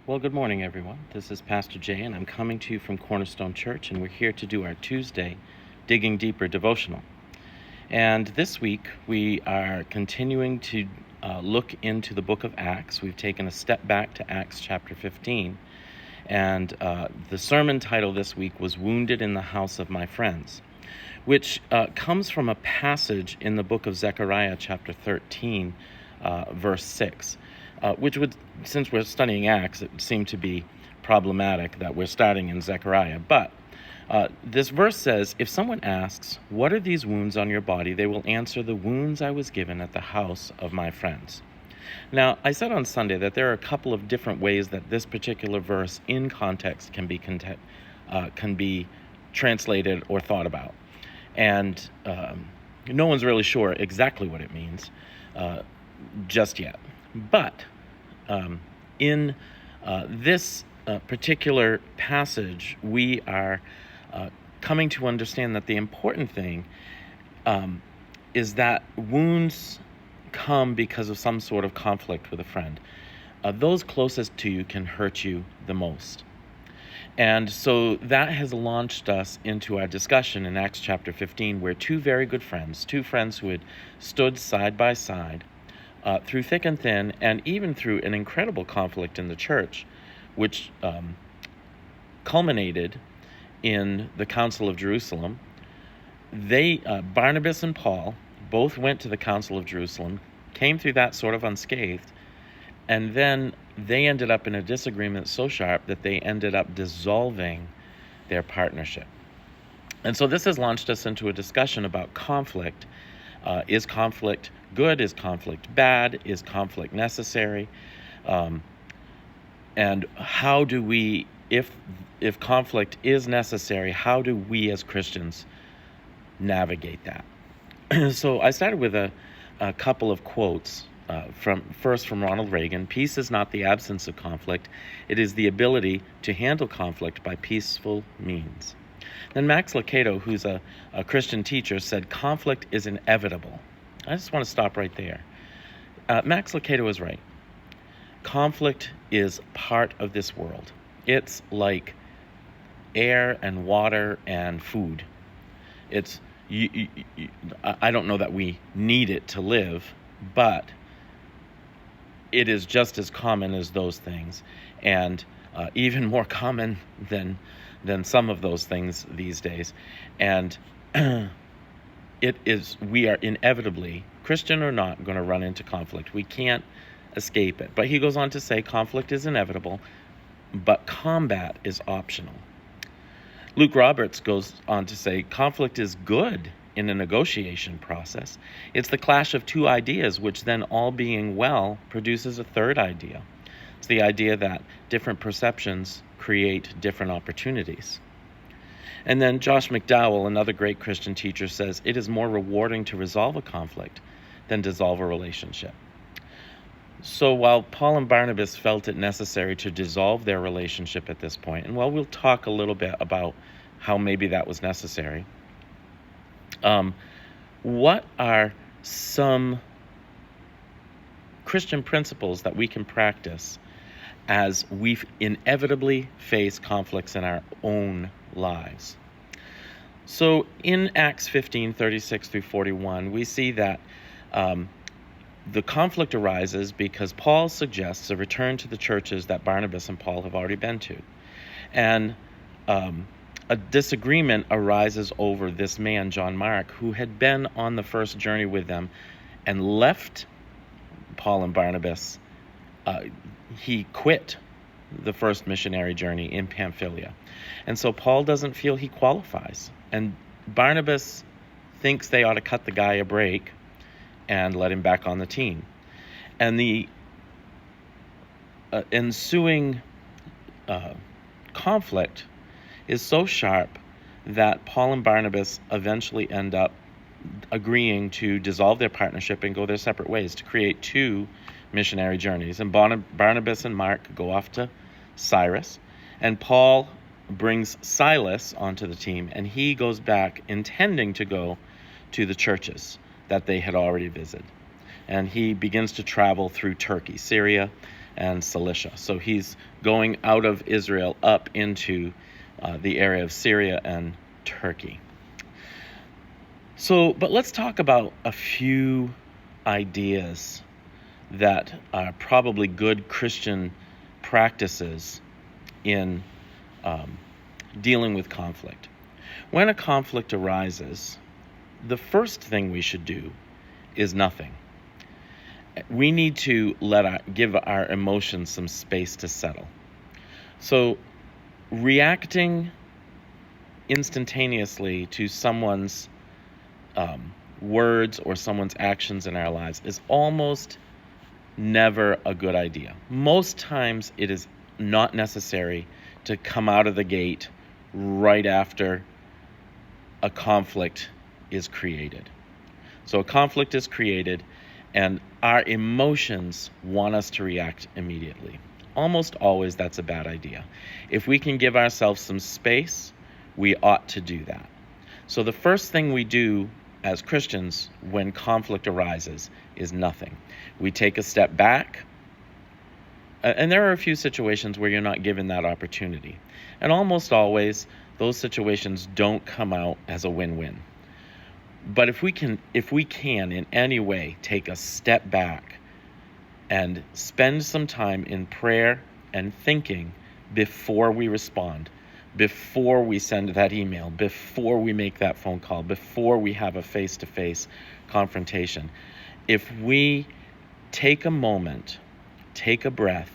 Well, good morning, everyone. This is Pastor Jay, and I'm coming to you from Cornerstone Church, and we're here to do our Tuesday Digging Deeper devotional. And this week, we are continuing to look into the book of Acts. We've taken a step back to Acts chapter 15, and the sermon title this week was Wounded in the House of My Friends, which comes from a passage in the book of Zechariah chapter 13, verse 6. Which would, since we're studying Acts, it would seem to be problematic that we're starting in Zechariah. But this verse says, if someone asks, what are these wounds on your body? They will answer, the wounds I was given at the house of my friends. Now, I said on Sunday that there are a couple of different ways that this particular verse in context can be translated or thought about. And no one's really sure exactly what it means just yet. But in this particular passage, we are coming to understand that the important thing is that wounds come because of some sort of conflict with a friend. Those closest to you can hurt you the most. And so that has launched us into our discussion in Acts chapter 15, where two very good friends, two friends who had stood side by side, through thick and thin, and even through an incredible conflict in the church, which culminated in the Council of Jerusalem. Barnabas and Paul, both went to the Council of Jerusalem, came through that sort of unscathed, and then they ended up in a disagreement so sharp that they ended up dissolving their partnership. And so this has launched us into a discussion about conflict. Is conflict good? Is conflict bad? Is conflict necessary? And how do we, if conflict is necessary, how do we as Christians navigate that? So I started with a couple of quotes. First from Ronald Reagan: peace is not the absence of conflict, it is the ability to handle conflict by peaceful means. Then Max Lucado, who's a Christian teacher, said conflict is inevitable. I just want to stop right there. Max Lucado is right. Conflict is part of this world. It's like air and water and food. It's I don't know that we need it to live, but it is just as common as those things, and even more common than some of those things these days. And we are inevitably, Christian or not, going to run into conflict. We can't escape it. But he goes on to say conflict is inevitable, but combat is optional. Luke Roberts goes on to say conflict is good in a negotiation process. It's the clash of two ideas, which then, all being well, produces a third idea. It's the idea that different perceptions create different opportunities. And then Josh McDowell, another great Christian teacher, says it is more rewarding to resolve a conflict than dissolve a relationship. So while Paul and Barnabas felt it necessary to dissolve their relationship at this point, and we'll talk a little bit about how maybe that was necessary, what are some Christian principles that we can practice as we inevitably face conflicts in our own lives? So in Acts 15, 36 through 41, we see that the conflict arises because Paul suggests a return to the churches that Barnabas and Paul have already been to. And a disagreement arises over this man, John Mark, who had been on the first journey with them and left Paul and Barnabas. He quit the first missionary journey in Pamphylia. And so Paul doesn't feel he qualifies. And Barnabas thinks they ought to cut the guy a break and let him back on the team. And the ensuing conflict is so sharp that Paul and Barnabas eventually end up agreeing to dissolve their partnership and go their separate ways to create two missionary journeys. And Barnabas and Mark go off to Cyrus, and Paul brings Silas onto the team, and he goes back intending to go to the churches that they had already visited. And he begins to travel through Turkey, Syria, and Cilicia. So he's going out of Israel up into the area of Syria and Turkey. But let's talk about a few ideas that are probably good Christian practices in dealing with conflict. When a conflict arises, the first thing we should do is nothing. We need to give our emotions some space to settle. So reacting instantaneously to someone's words or someone's actions in our lives is almost never a good idea. Most times it is not necessary to come out of the gate right after a conflict is created. So a conflict is created and our emotions want us to react immediately. Almost always that's a bad idea. If we can give ourselves some space, we ought to do that. So the first thing we do as Christians when conflict arises is nothing. We take a step back, and there are a few situations where you're not given that opportunity. And almost always, those situations don't come out as a win-win. But if we can in any way take a step back and spend some time in prayer and thinking before we respond, before we send that email, before we make that phone call, before we have a face-to-face confrontation, if we take a moment, take a breath,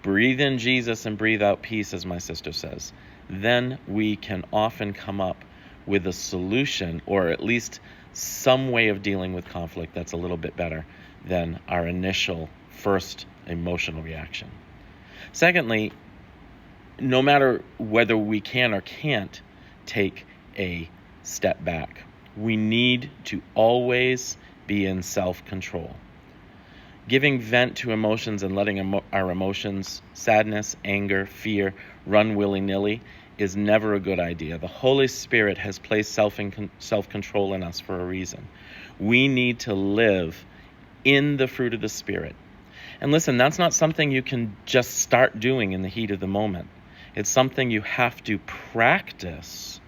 breathe in Jesus and breathe out peace, as my sister says, then we can often come up with a solution or at least some way of dealing with conflict that's a little bit better than our initial first emotional reaction. Secondly, no matter whether we can or can't take a step back, we need to always be in self-control. Giving vent to emotions and letting our emotions, sadness, anger, fear, run willy-nilly is never a good idea. The Holy Spirit has placed self-control in us for a reason. We need to live in the fruit of the Spirit. And listen, that's not something you can just start doing in the heat of the moment. It's something you have to practice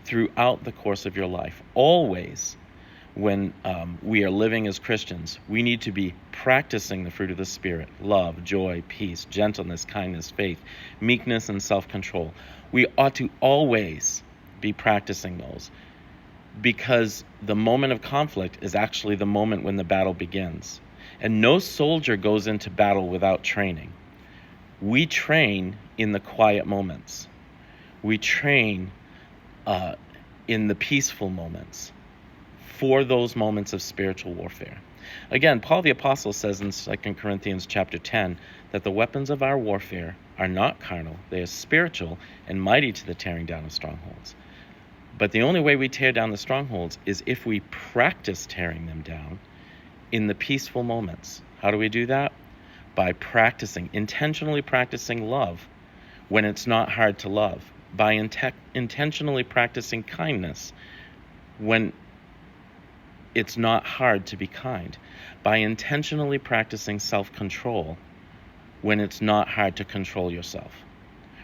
throughout the course of your life. Always, when we are living as Christians, we need to be practicing the fruit of the Spirit: love, joy, peace, gentleness, kindness, faith, meekness, and self-control. We ought to always be practicing those, because the moment of conflict is actually the moment when the battle begins. And no soldier goes into battle without training. We train in the quiet moments. We train in the peaceful moments for those moments of spiritual warfare. Again, Paul the Apostle says in 2 Corinthians chapter 10 that the weapons of our warfare are not carnal, they are spiritual and mighty to the tearing down of strongholds. But the only way we tear down the strongholds is if we practice tearing them down in the peaceful moments. How do we do that? By intentionally practicing love when it's not hard to love. By intentionally practicing kindness when it's not hard to be kind. By intentionally practicing self-control when it's not hard to control yourself.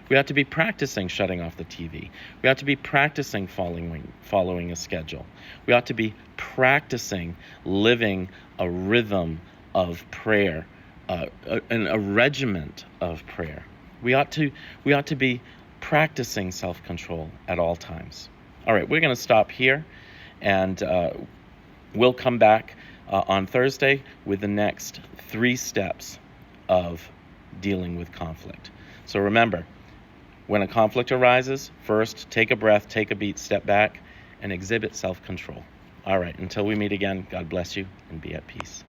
We have to be practicing shutting off the TV. We have to be practicing following a schedule. We ought to be practicing living a rhythm of prayer, a regiment of prayer. We ought to be practicing self-control at all times. All right, we're going to stop here, and we'll come back on Thursday with the next 3 steps of dealing with conflict. So remember, when a conflict arises, first, take a breath, take a beat, step back, and exhibit self-control. All right, until we meet again, God bless you and be at peace.